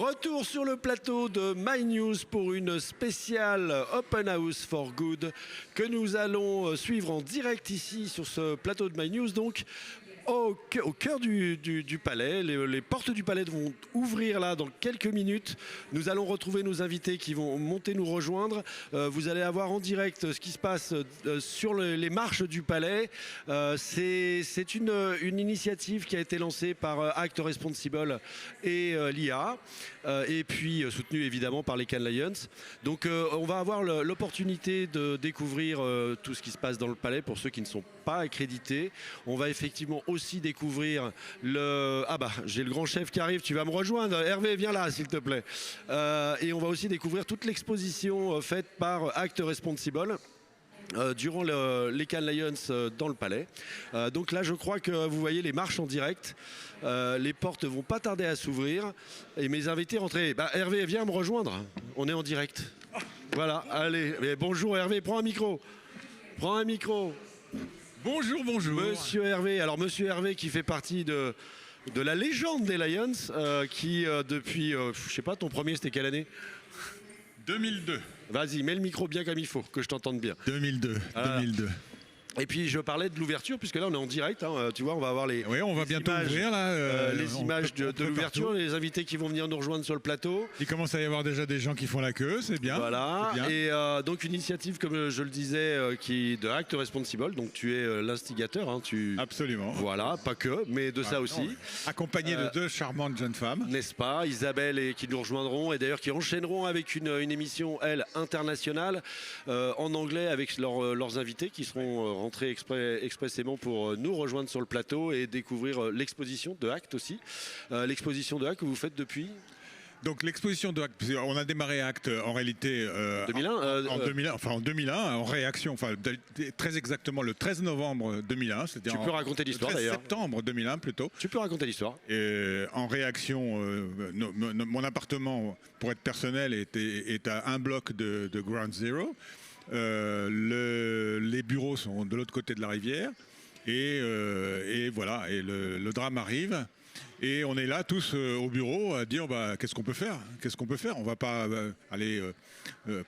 Retour sur le plateau de My News pour une spéciale Open House for Good que nous allons suivre en direct ici sur ce plateau de My News. Donc, au cœur du palais. Les portes du palais vont ouvrir là dans quelques minutes. Nous allons retrouver nos invités qui vont monter nous rejoindre. Vous allez avoir en direct ce qui se passe sur les marches du palais. C'est une initiative qui a été lancée par Act Responsible et l'IA. Et puis soutenue évidemment par les Cannes Lions. Donc on va avoir l'opportunité de découvrir tout ce qui se passe dans le palais pour ceux qui ne sont pas accrédités. On va effectivement aussi découvrir le... Ah bah, j'ai le grand chef qui arrive, tu vas me rejoindre. Hervé, viens là, s'il te plaît. Et on va aussi découvrir toute l'exposition faite par Act Responsible durant les Cannes Lions dans le palais. Donc là, je crois que vous voyez les marches en direct. Les portes vont pas tarder à s'ouvrir. Et mes invités rentrés. Bah, Hervé, viens me rejoindre. On est en direct. Voilà, allez. Mais bonjour Hervé, prends un micro. Prends un micro. Bonjour, bonjour. Monsieur Hervé. Alors, Monsieur Hervé qui fait partie de la légende des Lions, qui depuis, je sais pas, ton premier c'était quelle année? 2002. Vas-y, mets le micro bien comme il faut, que je t'entende bien. 2002. Voilà. 2002. Et puis je parlais de l'ouverture, puisque là on est en direct, hein, tu vois, on va avoir les, Oui, on va bientôt images, ouvrir là. les images de l'ouverture, les invités qui vont venir nous rejoindre sur le plateau. Il commence à y avoir déjà des gens qui font la queue, c'est bien. Voilà, bien. et donc une initiative, comme je le disais, qui de Act Responsible, donc tu es l'instigateur. Hein, Absolument. Voilà, pas que, mais de ça aussi. Non, accompagné de deux charmantes jeunes femmes. N'est-ce pas, Isabelle, et qui nous rejoindront, et d'ailleurs qui enchaîneront avec une émission, elle, internationale, en anglais, avec leurs invités qui seront rentrés expressément pour nous rejoindre sur le plateau et découvrir l'exposition de Act aussi. L'exposition de Act que vous faites depuis... Donc l'exposition de Act, on a démarré Act en réalité 2001, en 2001, en réaction, enfin très exactement le 13 novembre 2001. Tu peux raconter l'histoire d'ailleurs. 13 septembre 2001 plutôt. Tu peux raconter l'histoire. En réaction, mon appartement, pour être personnel, est à un bloc de Ground Zero. Les bureaux sont de l'autre côté de la rivière. Et voilà, et le drame arrive. Et on est là tous au bureau à dire qu'est-ce qu'on peut faire? Qu'est-ce qu'on peut faire? On va pas aller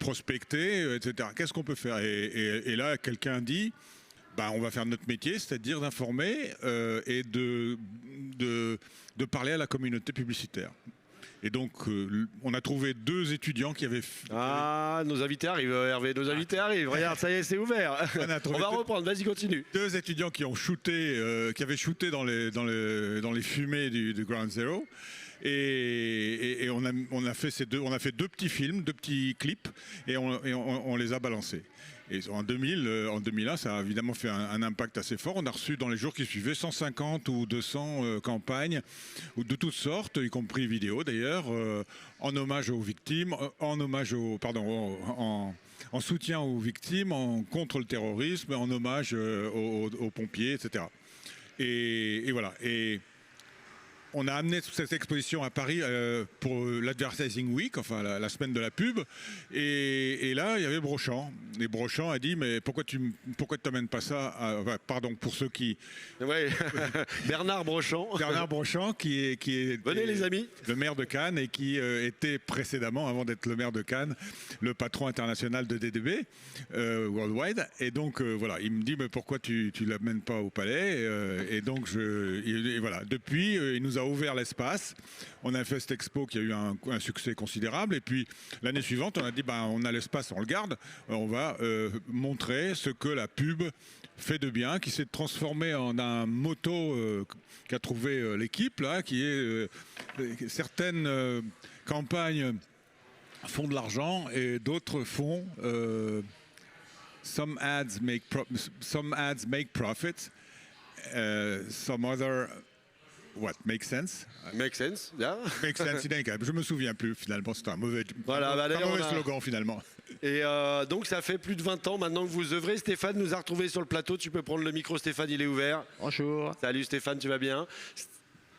prospecter, etc. Qu'est-ce qu'on peut faire? Et là, quelqu'un dit on va faire notre métier, c'est-à-dire d'informer et de parler à la communauté publicitaire. Et donc, on a trouvé deux étudiants qui avaient... Ah, nos invités arrivent, Hervé, nos invités arrivent. Regarde, ça y est, c'est ouvert. On va reprendre, vas-y, continue. Deux étudiants qui ont shooté, qui avaient shooté dans les fumées du Ground Zero. Et on a fait deux petits films, deux petits clips, et on les a balancés. Et en 2001, ça a évidemment fait un impact assez fort. On a reçu dans les jours qui suivaient 150 ou 200 campagnes de toutes sortes, y compris vidéo d'ailleurs, en hommage aux victimes, en soutien aux victimes, contre le terrorisme, en hommage aux pompiers, etc. Et voilà. Et on a amené cette exposition à Paris pour l'Advertising Week, enfin la semaine de la pub. Et là, il y avait Brochant. Et Brochant a dit, mais pourquoi tu t'amènes pas ça pardon, pour ceux qui... Ouais. Bernard Brochant. Bernard Brochant, qui est Venez les amis. Le maire de Cannes et qui était précédemment, avant d'être le maire de Cannes, le patron international de DDB Worldwide. Et donc, voilà, il me dit, mais pourquoi tu l'amènes pas au palais? Et donc, voilà, depuis, il nous a ouvert l'espace. On a fait cette expo qui a eu un succès considérable. Et puis, l'année suivante, on a dit, on a l'espace, on le garde. On va montrer ce que la pub fait de bien, qui s'est transformé en un motto qu'a trouvé l'équipe, là, qui est certaines campagnes font de l'argent et d'autres font some ads make profit, some other make sense. Make sense, yeah. Make sense, je me souviens plus finalement, c'est un mauvais slogan finalement. Et donc ça fait plus de 20 ans maintenant que vous œuvrez. Stéphane nous a retrouvés sur le plateau, tu peux prendre le micro Stéphane, il est ouvert. Bonjour. Salut Stéphane, tu vas bien?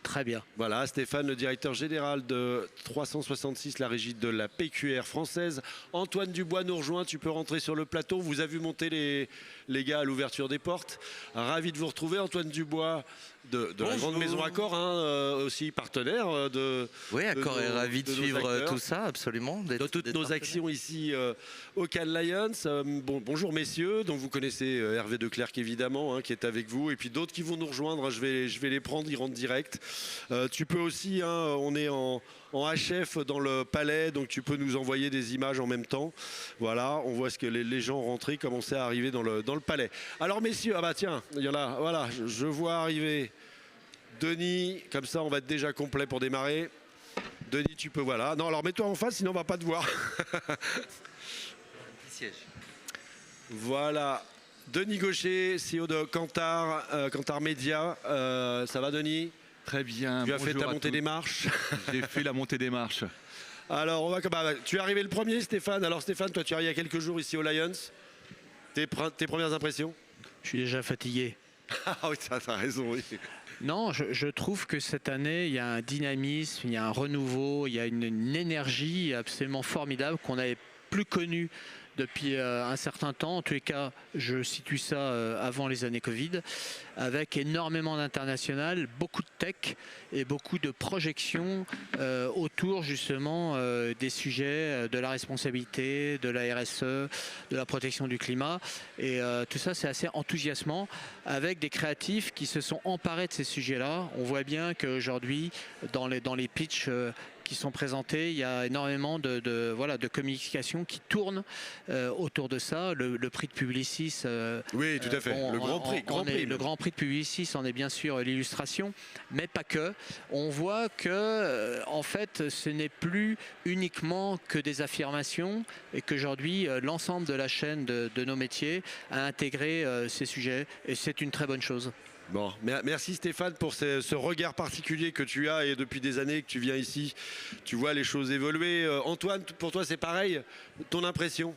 Très bien. Voilà, Stéphane, le directeur général de 366, la régie de la PQR française. Antoine Dubois nous rejoint, tu peux rentrer sur le plateau. On vous a vu monter les gars à l'ouverture des portes. Ravi de vous retrouver. Antoine Dubois de la grande maison Accor, hein, aussi partenaire Oui, Accor est ravi de nos suivre acteurs, tout ça, absolument. de toutes nos actions ici au Cannes Lions. Bonjour messieurs, donc vous connaissez Hervé Declercq évidemment, hein, qui est avec vous, et puis d'autres qui vont nous rejoindre, je vais les prendre, ils rentrent direct. Tu peux aussi, hein, on est en HF dans le palais, donc tu peux nous envoyer des images en même temps. Voilà, on voit ce que les gens rentrés commençaient à arriver dans le palais. Alors messieurs, ah bah tiens, il y en a, voilà, je vois arriver Denis, comme ça on va être déjà complet pour démarrer. Denis, tu peux, voilà. Non, alors mets-toi en face, sinon on va pas te voir. Voilà. Denis Gaucher, CEO de Kantar, Kantar Media. Ça va Denis? Très bien. Tu as fait ta montée des marches? J'ai fait la montée des marches. Alors, on va, tu es arrivé le premier, Stéphane. Alors, Stéphane, toi, tu es arrivé il y a quelques jours ici au Lions. Tes premières impressions? Je suis déjà fatigué. Ah oui, ça, t'as raison, oui. Non, je trouve que cette année, il y a un dynamisme, il y a un renouveau, il y a une énergie absolument formidable qu'on n'avait plus connue depuis un certain temps. En tous les cas, je situe ça avant les années Covid, avec énormément d'international, beaucoup de tech et beaucoup de projections autour justement des sujets de la responsabilité, de la RSE, de la protection du climat. Et tout ça, c'est assez enthousiasmant, avec des créatifs qui se sont emparés de ces sujets-là. On voit bien qu'aujourd'hui, dans les pitchs qui sont présentés, il y a énormément de communication qui tourne autour de ça. Le prix de Publicis, oui, tout à fait. Le Grand Prix. Le Grand Prix de Publicis en est bien sûr l'illustration, mais pas que. On voit que en fait, ce n'est plus uniquement que des affirmations, et qu'aujourd'hui, l'ensemble de la chaîne de nos métiers a intégré ces sujets, et c'est une très bonne chose. Bon, merci Stéphane pour ce regard particulier que tu as, et depuis des années que tu viens ici, tu vois les choses évoluer. Antoine, pour toi c'est pareil, ton impression?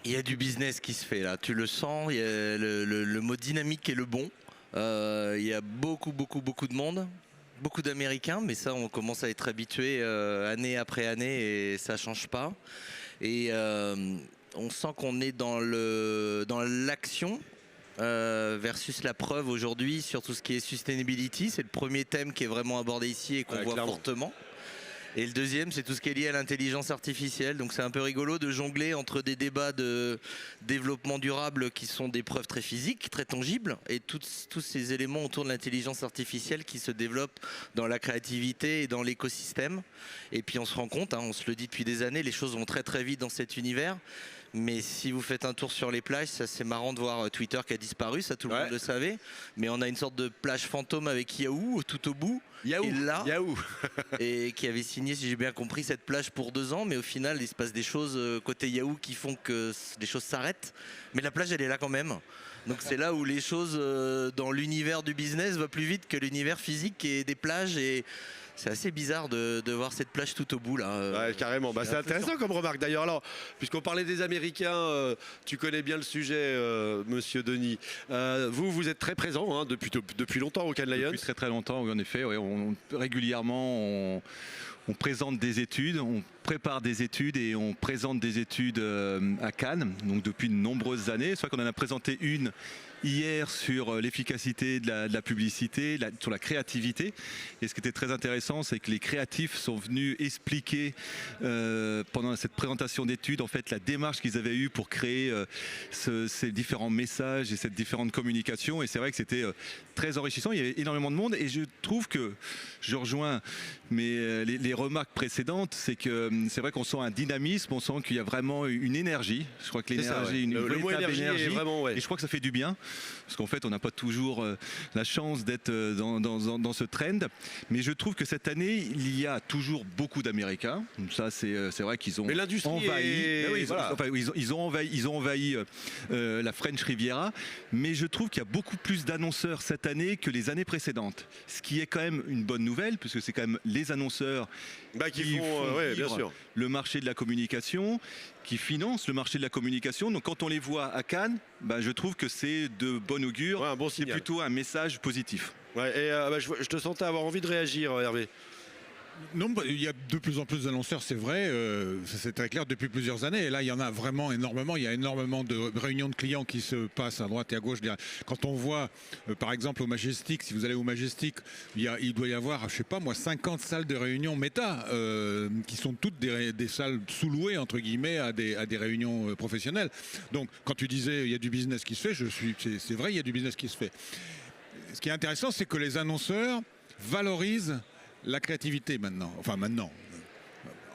Il y a du business qui se fait là, tu le sens, il y a le mot dynamique est le bon. Il y a beaucoup de monde, beaucoup d'Américains, mais ça on commence à être habitué année après année et ça change pas. Et on sent qu'on est dans l'action. Versus la preuve aujourd'hui sur tout ce qui est sustainability. C'est le premier thème qui est vraiment abordé ici et qu'on voit clairement fortement. Et le deuxième, c'est tout ce qui est lié à l'intelligence artificielle. Donc c'est un peu rigolo de jongler entre des débats de développement durable qui sont des preuves très physiques, très tangibles, et tous ces éléments autour de l'intelligence artificielle qui se développent dans la créativité et dans l'écosystème. Et puis on se rend compte, hein, on se le dit depuis des années, les choses vont très vite dans cet univers. Mais si vous faites un tour sur les plages, ça c'est marrant de voir Twitter qui a disparu, ça tout le monde le savait. Mais on a une sorte de plage fantôme avec Yahoo tout au bout. Yahoo. Et qui avait signé, si j'ai bien compris, cette plage pour 2 ans. Mais au final, il se passe des choses côté Yahoo qui font que les choses s'arrêtent. Mais la plage, elle est là quand même. Donc c'est là où les choses dans l'univers du business vont plus vite que l'univers physique et des plages. Et c'est assez bizarre de voir cette plage tout au bout là. Ouais, carrément. C'est intéressant comme remarque d'ailleurs. Alors, puisqu'on parlait des Américains, tu connais bien le sujet, monsieur Denis. Vous êtes très présent hein, depuis longtemps au Cannes Lions. Depuis très longtemps, oui, en effet. Oui, régulièrement, on présente des études, on prépare des études et on présente des études à Cannes, donc depuis de nombreuses années. C'est vrai qu'on en a présenté une hier sur l'efficacité de la publicité, sur la créativité. Et ce qui était très intéressant, c'est que les créatifs sont venus expliquer pendant cette présentation d'études en fait la démarche qu'ils avaient eue pour créer ces différents messages et cette différente communication. Et c'est vrai que c'était très enrichissant. Il y avait énormément de monde et je trouve que je rejoins les remarques précédentes, c'est que c'est vrai qu'on sent un dynamisme, on sent qu'il y a vraiment une énergie. Je crois que l'énergie, une véritable énergie, vraiment, et je crois que ça fait du bien. Parce qu'en fait, on n'a pas toujours la chance d'être dans ce trend. Mais je trouve que cette année, il y a toujours beaucoup d'Américains. Ça, c'est vrai qu'ils ont envahi. Ils ont envahi la French Riviera. Mais je trouve qu'il y a beaucoup plus d'annonceurs cette année que les années précédentes. Ce qui est quand même une bonne nouvelle, puisque c'est quand même les annonceurs qui font bien sûr, le marché de la communication, qui financent le marché de la communication. Donc quand on les voit à Cannes, je trouve que c'est de bon augure. Un bon signal. C'est plutôt un message positif. Ouais, et je te sentais avoir envie de réagir, Hervé. Non, il y a de plus en plus d'annonceurs, c'est vrai, c'est très clair depuis plusieurs années. Et là, il y en a vraiment énormément. Il y a énormément de réunions de clients qui se passent à droite et à gauche. Quand on voit, par exemple, au Majestic, si vous allez au Majestic, il doit y avoir, je sais pas moi, 50 salles de réunion méta, qui sont toutes des salles sous-louées, entre guillemets, à des réunions professionnelles. Donc, quand tu disais, il y a du business qui se fait, c'est vrai, il y a du business qui se fait. Ce qui est intéressant, c'est que les annonceurs valorisent la créativité maintenant. Enfin maintenant.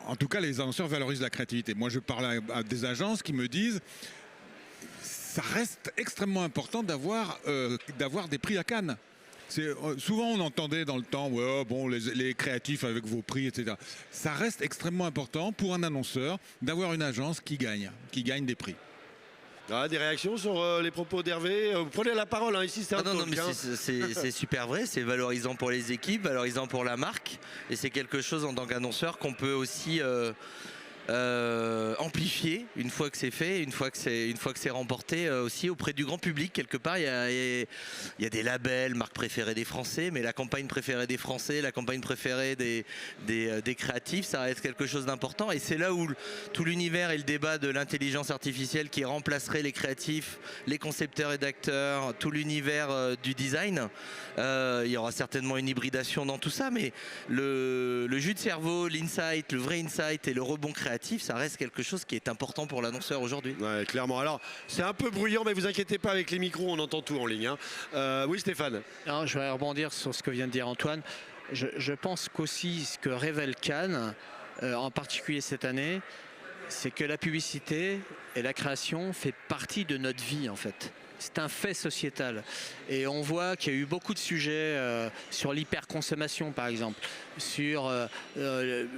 En tout cas, les annonceurs valorisent la créativité. Moi, je parle à des agences qui me disent ça reste extrêmement important d'avoir des prix à Cannes. Souvent, on entendait dans le temps, ouais, bon, les créatifs avec vos prix, etc. Ça reste extrêmement important pour un annonceur d'avoir une agence qui gagne des prix. Ah, des réactions sur les propos d'Hervé. Vous prenez la parole, hein, ici c'est un Non, talk, mais hein. c'est super vrai, c'est valorisant pour les équipes, valorisant pour la marque, et c'est quelque chose en tant qu'annonceur qu'on peut aussi amplifier une fois que c'est fait, une fois que c'est remporté aussi auprès du grand public. Quelque part, il y a des labels, marque préférée des Français, mais la campagne préférée des Français, la campagne préférée des créatifs, ça reste quelque chose d'important. Et c'est là où tout l'univers et le débat de l'intelligence artificielle qui remplacerait les créatifs, les concepteurs rédacteurs, tout l'univers du design, il y aura certainement une hybridation dans tout ça, mais le jus de cerveau, l'insight, le vrai insight et le rebond créatif, ça reste quelque chose qui est important pour l'annonceur aujourd'hui. Ouais, clairement. Alors, c'est un peu bruyant, mais vous inquiétez pas, avec les micros, on entend tout en ligne, hein. Oui, Stéphane. Non, je vais rebondir sur ce que vient de dire Antoine. Je pense qu'aussi ce que révèle Cannes, en particulier cette année, c'est que la publicité et la création fait partie de notre vie en fait. C'est un fait sociétal. Et on voit qu'il y a eu beaucoup de sujets sur l'hyperconsommation, par exemple, sur une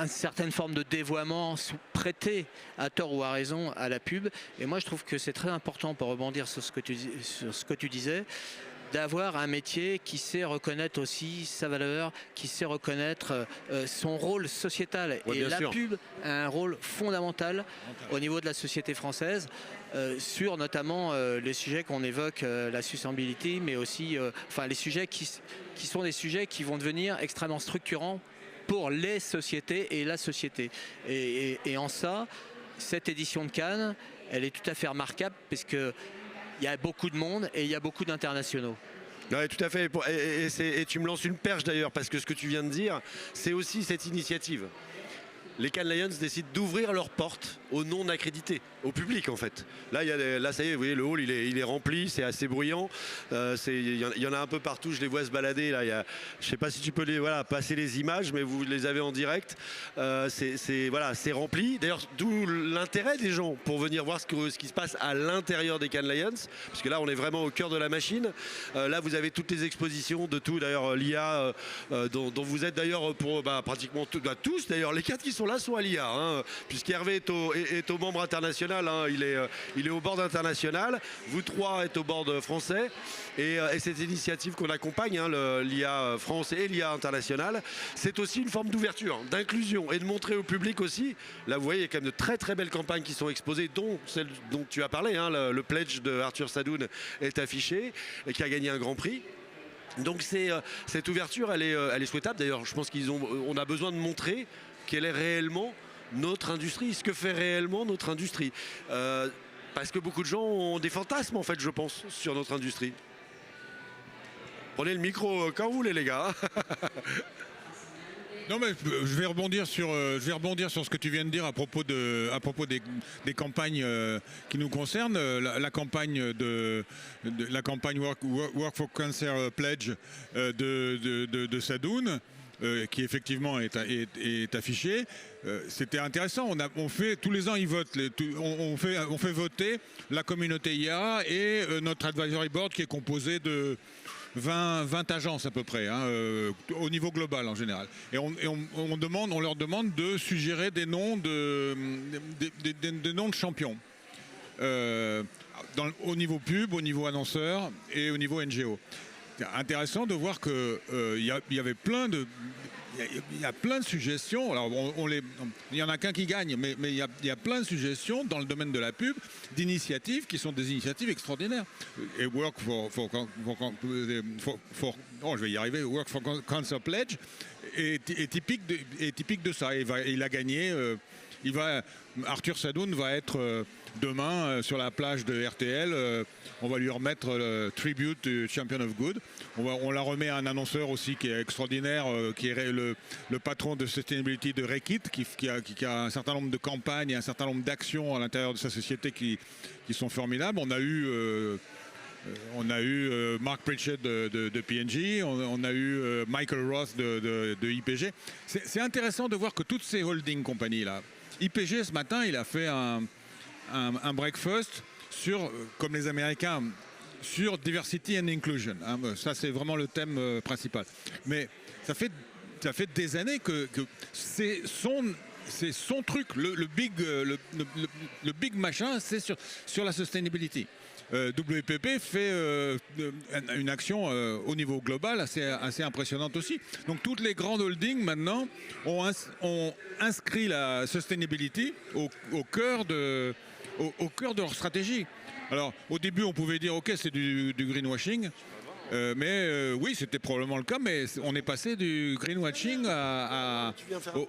certaine forme de dévoiement prêté à tort ou à raison à la pub. Et moi, je trouve que c'est très important, pour rebondir sur ce que tu disais, d'avoir un métier qui sait reconnaître aussi sa valeur, qui sait reconnaître son rôle sociétal. Ouais, et la sûr. pub a un rôle fondamental au niveau de la société française, sur notamment les sujets qu'on évoque, la sustainability, mais aussi les sujets qui sont des sujets qui vont devenir extrêmement structurants pour les sociétés et la société. Et en ça, cette édition de Cannes, elle est tout à fait remarquable, puisque il y a beaucoup de monde et il y a beaucoup d'internationaux. Oui, tout à fait. Et tu me lances une perche d'ailleurs, parce que ce que tu viens de dire, c'est aussi cette initiative. Les Cannes Lions décident d'ouvrir leurs portes aux non accrédités, au public en fait. Là, ça y est, vous voyez, le hall il est rempli, c'est assez bruyant. Il y en a un peu partout, je les vois se balader. Là, je ne sais pas si tu peux passer les images, mais vous les avez en direct. C'est rempli. D'ailleurs, d'où l'intérêt des gens pour venir voir ce qui se passe à l'intérieur des Cannes Lions, parce que là, on est vraiment au cœur de la machine. Là, vous avez toutes les expositions de tout. D'ailleurs, l'IA, dont vous êtes d'ailleurs pour pratiquement tous, d'ailleurs, les 4 qui sont là sont à l'IA, hein, puisqu'Hervé est au membre international, hein, il est au board international, vous 3 êtes au board français, et cette initiative qu'on accompagne, hein, l'IA France et l'IA international, c'est aussi une forme d'ouverture, d'inclusion, et de montrer au public aussi. Là, vous voyez, il y a quand même de très très belles campagnes qui sont exposées, dont celle dont tu as parlé, hein, le pledge de Arthur Sadoun est affiché, et qui a gagné un grand prix. Donc cette ouverture, elle est souhaitable. D'ailleurs, je pense on a besoin de montrer quelle est réellement notre industrie, ce que fait réellement notre industrie. Parce que beaucoup de gens ont des fantasmes, en fait, je pense, sur notre industrie. Prenez le micro quand vous voulez, les gars. Non, mais je vais rebondir sur ce que tu viens de dire à propos des campagnes qui nous concernent. La campagne Work for Cancer Pledge de Sadoun, qui effectivement est affiché. C'était intéressant. On fait tous les ans, ils votent. On fait voter la communauté IA et notre advisory board qui est composé de 20 agences à peu près, hein, au niveau global en général. Et on leur demande de suggérer des noms des noms de champions. Au niveau pub, au niveau annonceur et au niveau NGO. C'est intéressant de voir qu'il y avait plein de suggestions. Alors il y en a qu'un qui gagne, mais il y a plein de suggestions dans le domaine de la pub, d'initiatives qui sont des initiatives extraordinaires. Et Work for Cancer Pledge est typique de ça. Il a gagné. Arthur Sadoun va être demain sur la plage de RTL. On va lui remettre le tribute du Champion of Good. On la remet à un annonceur aussi qui est extraordinaire, qui est le patron de sustainability de Reckitt, qui a un certain nombre de campagnes et un certain nombre d'actions à l'intérieur de sa société qui sont formidables. On a eu Mark Pritchett de P&G, on a eu Michael Roth de IPG. C'est intéressant de voir que toutes ces holding compagnies là, IPG ce matin, il a fait un breakfast sur, comme les Américains, sur diversity and inclusion. Hein. Ça, c'est vraiment le thème principal. Mais ça fait des années que c'est son truc. Le big machin, c'est sur la sustainability. WPP fait une action au niveau global assez impressionnante aussi. Donc toutes les grandes holdings maintenant ont inscrit la sustainability au cœur de leur stratégie. Alors au début on pouvait dire ok c'est du greenwashing. Oui, c'était probablement le cas, mais on est passé du greenwashing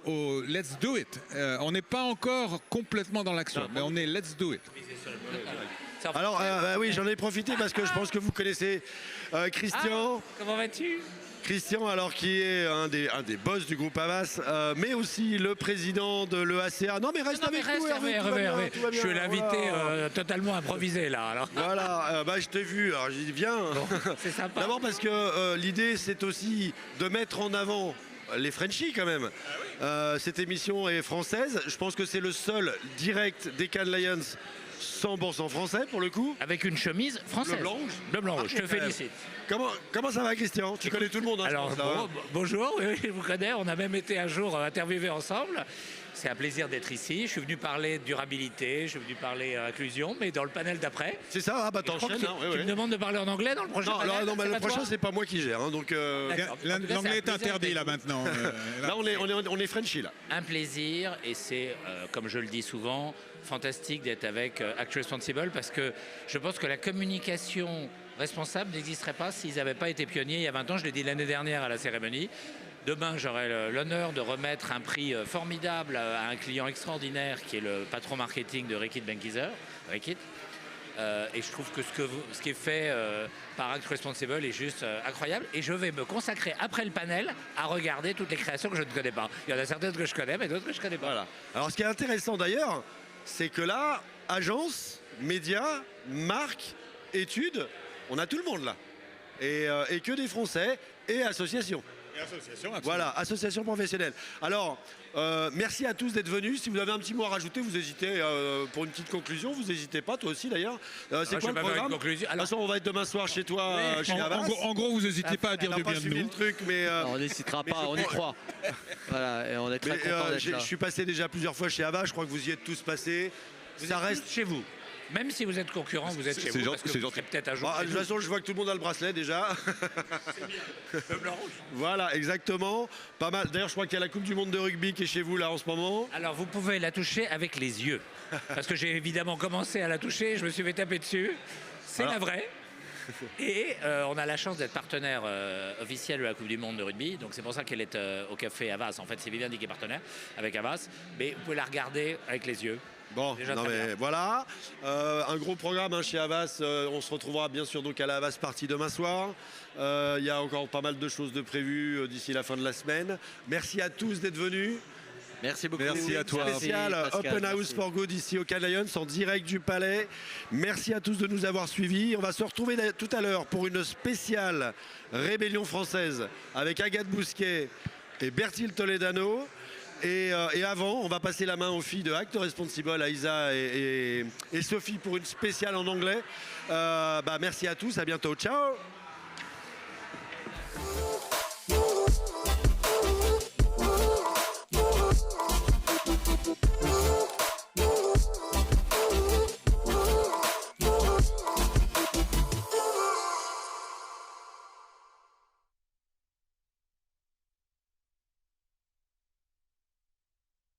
au let's do it. On n'est pas encore complètement dans l'action, mais on est let's do it. Alors, oui, j'en ai profité parce que je pense que vous connaissez Christian. Comment vas-tu ? Christian, alors qui est un des boss du groupe Havas, mais aussi le président de l'EACA. Non, mais reste avec nous, Hervé. Hervé. Je suis l'invité totalement improvisé là. Alors. Voilà, je t'ai vu, alors j'ai dit viens. Bon, c'est sympa. D'abord parce que l'idée, c'est aussi de mettre en avant les Frenchies quand même. Cette émission est française. Je pense que c'est le seul direct des Cannes Lions 100% français pour le coup. Avec une chemise française. Bleu blanc rouge. Je te félicite. Comment ça va Christian? Tu connais tout le monde. Hein, alors bonjour, oui, je vous connais. On a même été un jour interviewés ensemble. C'est un plaisir d'être ici. Je suis venu parler durabilité, je suis venu parler inclusion, mais dans le panel d'après. C'est ça, t'enchaînes. Tu me demandes de parler en anglais dans le prochain panel? Non, mais le prochain, c'est pas moi qui gère. Hein, donc l'anglais est interdit là maintenant. Là, on est Frenchy là. Un plaisir, et c'est, comme je le dis souvent, fantastique d'être avec Act Responsible parce que je pense que la communication responsable n'existerait pas s'ils n'avaient pas été pionniers il y a 20 ans. Je l'ai dit l'année dernière à la cérémonie. Demain, j'aurai l'honneur de remettre un prix formidable à un client extraordinaire qui est le patron marketing de Reckitt Benckiser. Reckitt. Et je trouve que ce qui est fait par Act Responsible est juste incroyable. Et je vais me consacrer après le panel à regarder toutes les créations que je ne connais pas. Il y en a certaines que je connais, mais d'autres que je ne connais pas. Voilà. Alors, ce qui est intéressant d'ailleurs, c'est que là, agence, médias, marques, études, on a tout le monde là. Et que des Français et associations. Voilà, association professionnelle. Alors, merci à tous d'être venus. Si vous avez un petit mot à rajouter, vous hésitez pour une petite conclusion, vous n'hésitez pas, toi aussi d'ailleurs. C'est quoi le programme? De toute façon, on va être demain soir chez toi, chez Havas. En gros, vous n'hésitez pas à dire du bien de nous. Le truc, mais on n'hésitera pas, on y croit. Voilà, et on est très content d'être là. Je suis passé déjà plusieurs fois chez Havas, je crois que vous y êtes tous passés. Ça reste chez vous. Même si vous êtes concurrent, vous êtes chez vous. C'est peut-être un jour. De toute façon, je vois que tout le monde a le bracelet déjà. Le blanc rouge. Voilà, exactement. Pas mal. D'ailleurs, je crois qu'il y a la Coupe du Monde de rugby qui est chez vous là en ce moment. Alors, vous pouvez la toucher avec les yeux. Parce que j'ai évidemment commencé à la toucher, je me suis fait taper dessus. C'est la vraie. Et on a la chance d'être partenaire officiel de la Coupe du Monde de rugby. Donc c'est pour ça qu'elle est au café Havas. En fait, c'est Vivendi qui est partenaire avec Havas. Mais vous pouvez la regarder avec les yeux. Bon, non mais voilà, un gros programme chez Havas, on se retrouvera bien sûr donc à la Havas Party demain soir. Il y a encore pas mal de choses de prévues d'ici la fin de la semaine. Merci à tous d'être venus. Merci beaucoup. Merci à toi. Spécial Open House for Good ici au Cannes Lions en direct du Palais. Merci à tous de nous avoir suivis. On va se retrouver tout à l'heure pour une spéciale Rébellion française avec Agathe Bousquet et Bertil Toledano. Et avant, on va passer la main aux filles de Act Responsible, à Isa et Sophie pour une spéciale en anglais. Merci à tous, à bientôt, ciao.